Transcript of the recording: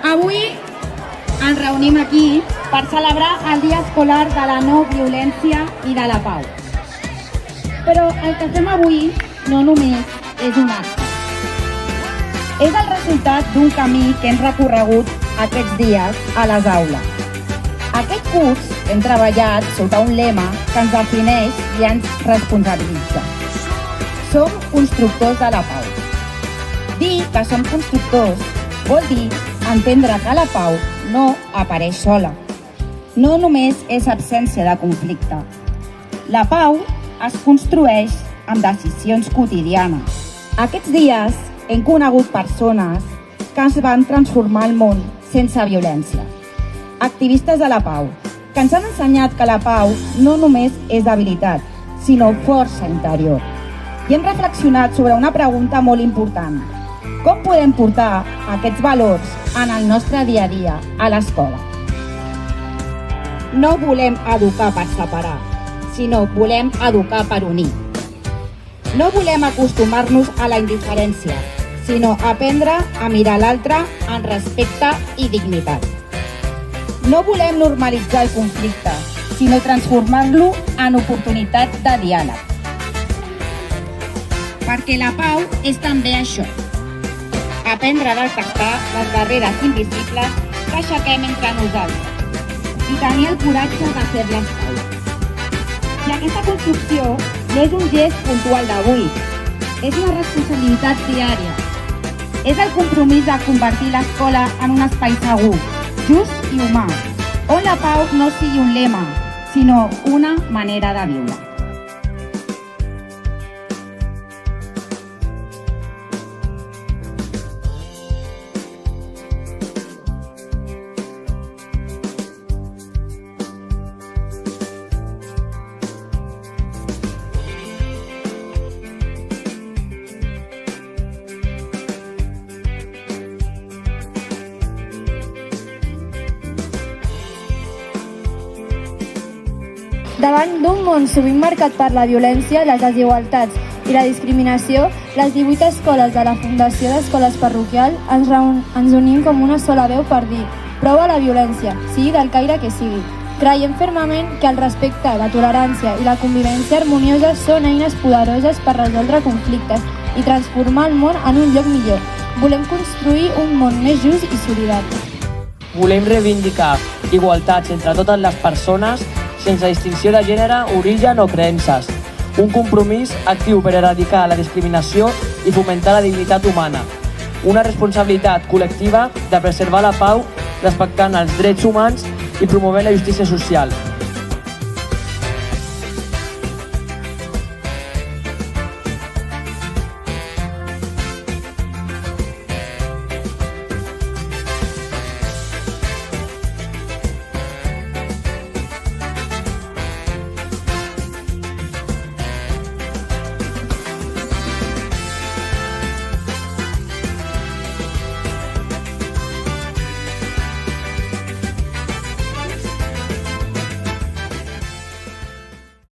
Avui ens reunim aquí per celebrar el Dia Escolar de la No Violència i de la Pau. Però el que fem avui no només és un acte. És el resultat d'un camí que hem recorregut aquests dies a les aules. Aquest curs hem treballat sota un lema que ens defineix i ens responsabilitza. Som constructors de la pau. Dir que som constructors vol dir entendre que la pau no apareix sola. No només és absència de conflicte. La pau es construeix amb decisions quotidianes. Aquests dies hem conegut persones que ens van transformar el món sense violència. Activistes de la pau, que ens han ensenyat que la pau no només és habilitat, sinó força interior. I hem reflexionat sobre una pregunta molt important. Com podem portar aquests valors en el nostre dia a dia a l'escola? No volem educar per separar, sinó volem educar per unir. No volem acostumar-nos a la indiferència, sinó aprendre a mirar l'altre amb respecte i dignitat. No volem normalitzar el conflicte, sinó transformar-lo en oportunitat de diàleg. Perquè la pau és també això. Aprendre a detectar les barreres invisibles que aixequem entre nosaltres i tenir el coratge de fer-les caure. I aquesta construcció no és un gest puntual d'avui, és una responsabilitat diària. És el compromís de convertir l'escola en un espai segur, just i humà, on la pau no sigui un lema, sinó una manera de viure. Davant d'un món sovint marcat per la violència, les desigualtats i la discriminació, les 18 escoles de la Fundació d'Escoles Parroquial ens unim com una sola veu per dir prou a la violència, sigui del caire que sigui. Creiem fermament que el respecte, la tolerància i la convivència harmoniosa són eines poderoses per resoldre conflictes i transformar el món en un lloc millor. Volem construir un món més just i solidari. Volem reivindicar igualtats entre totes les persones sense distinció de gènere, origen o creences. Un compromís actiu per erradicar la discriminació i fomentar la dignitat humana. Una responsabilitat col·lectiva de preservar la pau respectant els drets humans i promovent la justícia social.